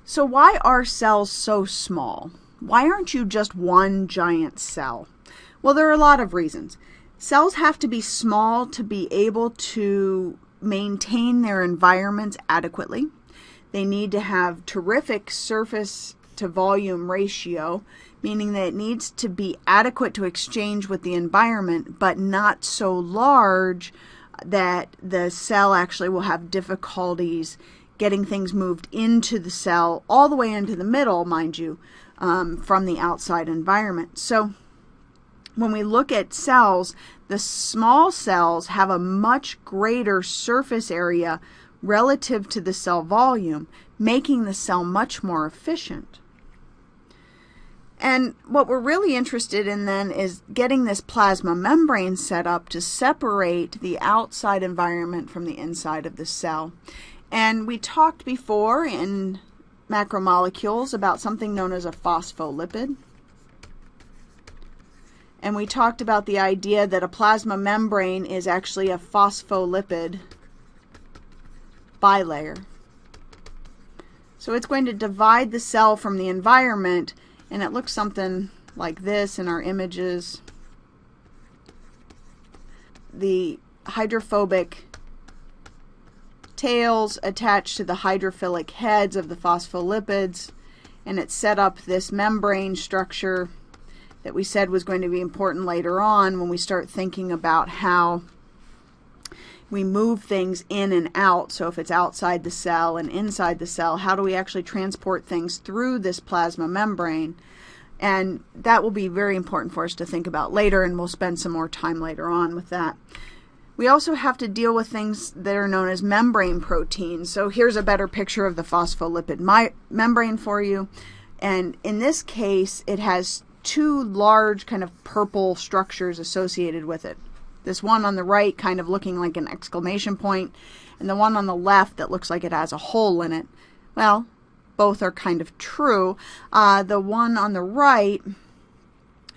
So why are cells so small? Why aren't you just one giant cell? Well, there are a lot of reasons. Cells have to be small to be able to maintain their environments adequately. They need to have terrific surface to volume ratio, meaning that it needs to be adequate to exchange with the environment, but not so large that the cell actually will have difficulties getting things moved into the cell, all the way into the middle, mind you, from the outside environment. So when we look at cells, the small cells have a much greater surface area relative to the cell volume, making the cell much more efficient. And what we're really interested in then is getting this plasma membrane set up to separate the outside environment from the inside of the cell. And we talked before in macromolecules about something known as a phospholipid. And we talked about the idea that a plasma membrane is actually a phospholipid bilayer. So it's going to divide the cell from the environment, and it looks something like this in our images. The hydrophobic tails attached to the hydrophilic heads of the phospholipids, and it set up this membrane structure that we said was going to be important later on when we start thinking about how we move things in and out. So if it's outside the cell and inside the cell, how do we actually transport things through this plasma membrane? And that will be very important for us to think about later, and we'll spend some more time later on with that. We also have to deal with things that are known as membrane proteins. So here's a better picture of the phospholipid membrane for you. And in this case, it has two large kind of purple structures associated with it. This one on the right kind of looking like an exclamation point, and the one on the left that looks like it has a hole in it. Well, both are kind of true. The one on the right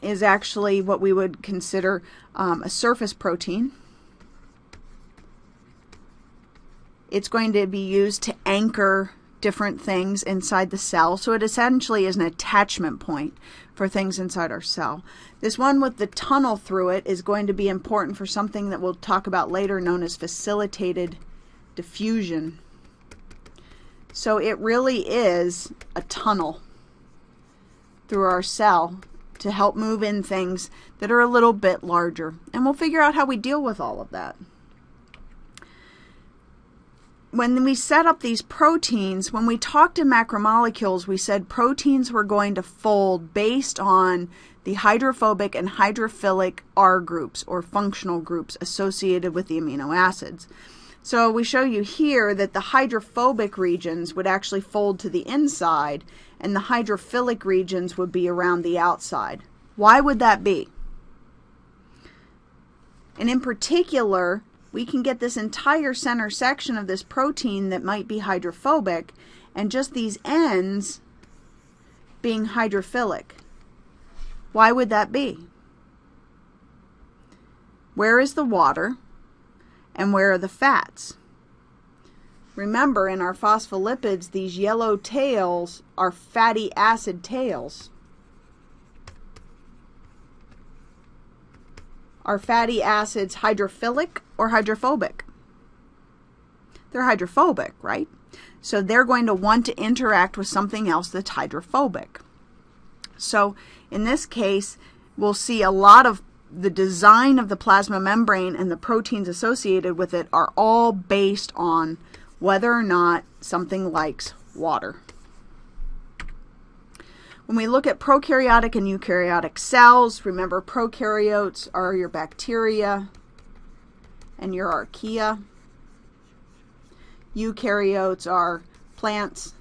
is actually what we would consider a surface protein. It's going to be used to anchor different things inside the cell. So it essentially is an attachment point for things inside our cell. This one with the tunnel through it is going to be important for something that we'll talk about later known as facilitated diffusion. So it really is a tunnel through our cell to help move in things that are a little bit larger. And we'll figure out how we deal with all of that. When we set up these proteins, when we talked in macromolecules, we said proteins were going to fold based on the hydrophobic and hydrophilic R groups, or functional groups, associated with the amino acids. So we show you here that the hydrophobic regions would actually fold to the inside, and the hydrophilic regions would be around the outside. Why would that be? And in particular, we can get this entire center section of this protein that might be hydrophobic, and just these ends being hydrophilic. Why would that be? Where is the water, and where are the fats? Remember, in our phospholipids, these yellow tails are fatty acid tails. Are fatty acids hydrophilic or hydrophobic? They're hydrophobic, right? So they're going to want to interact with something else that's hydrophobic. So in this case, we'll see a lot of the design of the plasma membrane and the proteins associated with it are all based on whether or not something likes water. When we look at prokaryotic and eukaryotic cells, remember prokaryotes are your bacteria and your archaea. Eukaryotes are plants,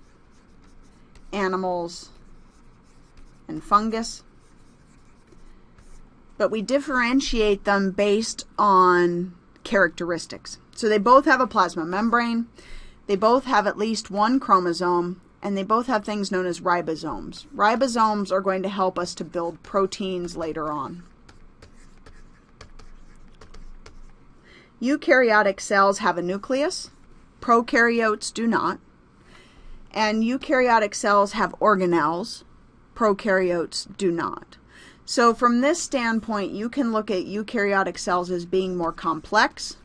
animals, and fungus. But we differentiate them based on characteristics. So they both have a plasma membrane, they both have at least one chromosome, and they both have things known as ribosomes. Ribosomes are going to help us to build proteins later on. Eukaryotic cells have a nucleus. Prokaryotes do not. And eukaryotic cells have organelles. Prokaryotes do not. So from this standpoint, you can look at eukaryotic cells as being more complex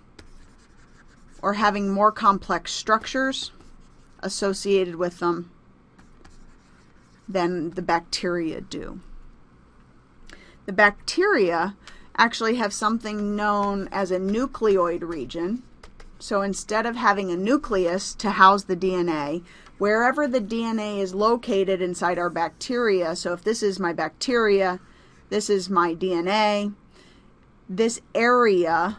or having more complex structures associated with them than the bacteria do. The bacteria actually have something known as a nucleoid region. So instead of having a nucleus to house the DNA, wherever the DNA is located inside our bacteria, so if this is my bacteria, this is my DNA, this area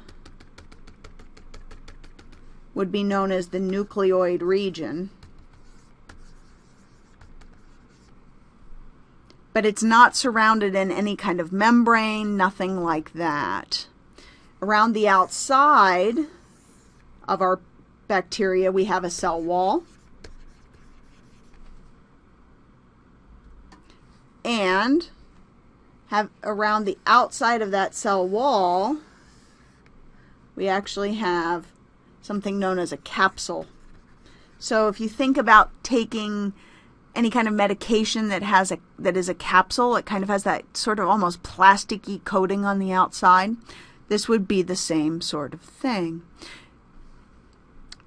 would be known as the nucleoid region. But it's not surrounded in any kind of membrane, nothing like that. Around the outside of our bacteria, we have a cell wall. And have around the outside of that cell wall, we actually have something known as a capsule. So if you think about taking any kind of medication that is a capsule, it kind of has that sort of almost plasticky coating on the outside. This would be the same sort of thing.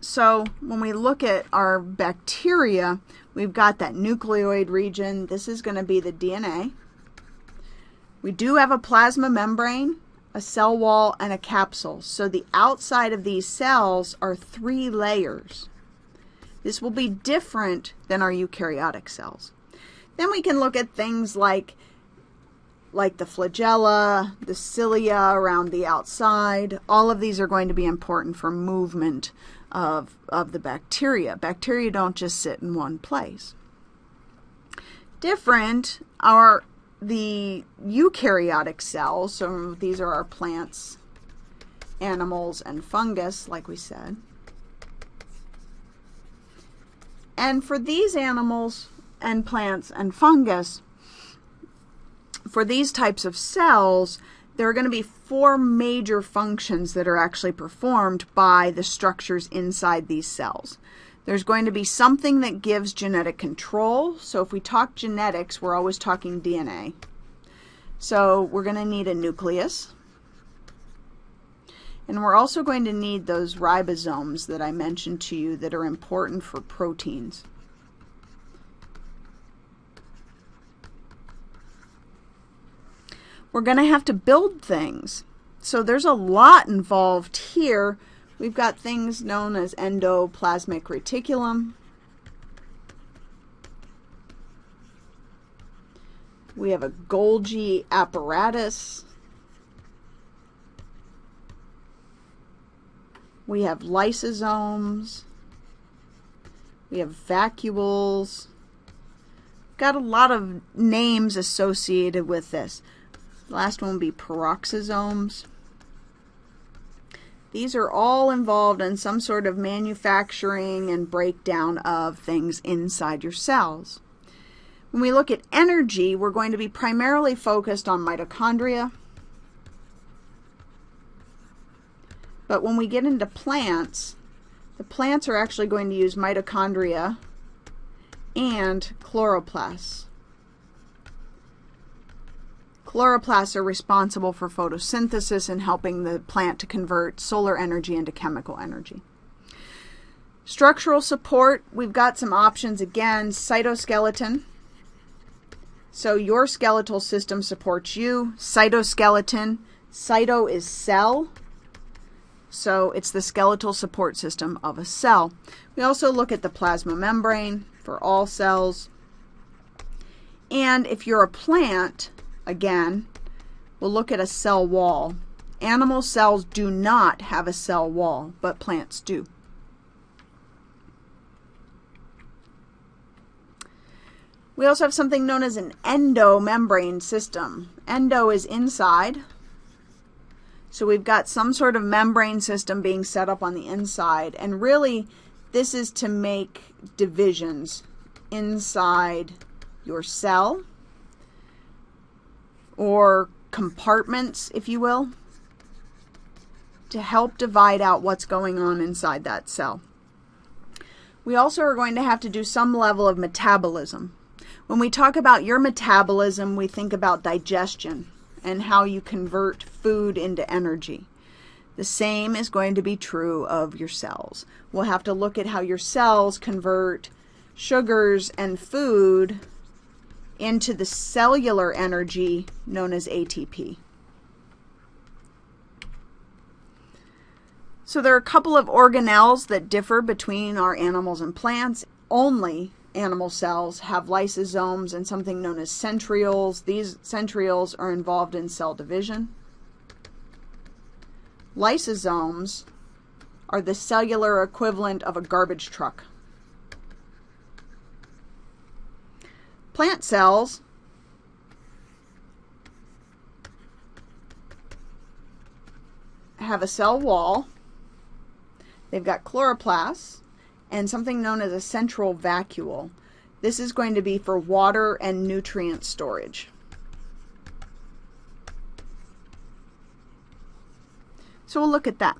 So when we look at our bacteria, we've got that nucleoid region. This is going to be the DNA. We do have a plasma membrane, a cell wall, and a capsule. So the outside of these cells are 3 layers. This will be different than our eukaryotic cells. Then we can look at things like the flagella, the cilia around the outside. All of these are going to be important for movement of the bacteria. Bacteria don't just sit in one place. Different are the eukaryotic cells. So these are our plants, animals, and fungus, like we said. And for these animals and plants and fungus, for these types of cells, there are going to be 4 major functions that are actually performed by the structures inside these cells. There's going to be something that gives genetic control. So if we talk genetics, we're always talking DNA. So we're going to need a nucleus. And we're also going to need those ribosomes that I mentioned to you that are important for proteins. We're going to have to build things. So there's a lot involved here. We've got things known as endoplasmic reticulum. We have a Golgi apparatus. We have lysosomes. We have vacuoles. Got a lot of names associated with this. The last one will be peroxisomes. These are all involved in some sort of manufacturing and breakdown of things inside your cells. When we look at energy, we're going to be primarily focused on mitochondria. But when we get into plants, the plants are actually going to use mitochondria and chloroplasts. Chloroplasts are responsible for photosynthesis and helping the plant to convert solar energy into chemical energy. Structural support, we've got some options again. Cytoskeleton. So your skeletal system supports you. Cytoskeleton. Cyto is cell. So it's the skeletal support system of a cell. We also look at the plasma membrane for all cells. And if you're a plant, again, we'll look at a cell wall. Animal cells do not have a cell wall, but plants do. We also have something known as an endomembrane system. Endo is inside. So we've got some sort of membrane system being set up on the inside. And really, this is to make divisions inside your cell, or compartments, if you will, to help divide out what's going on inside that cell. We also are going to have to do some level of metabolism. When we talk about your metabolism, we think about digestion and how you convert food into energy. The same is going to be true of your cells. We'll have to look at how your cells convert sugars and food into the cellular energy known as ATP. So there are a couple of organelles that differ between our animals and plants. Only animal cells have lysosomes and something known as centrioles. These centrioles are involved in cell division. Lysosomes are the cellular equivalent of a garbage truck. Plant cells have a cell wall. They've got chloroplasts and something known as a central vacuole. This is going to be for water and nutrient storage. So we'll look at that.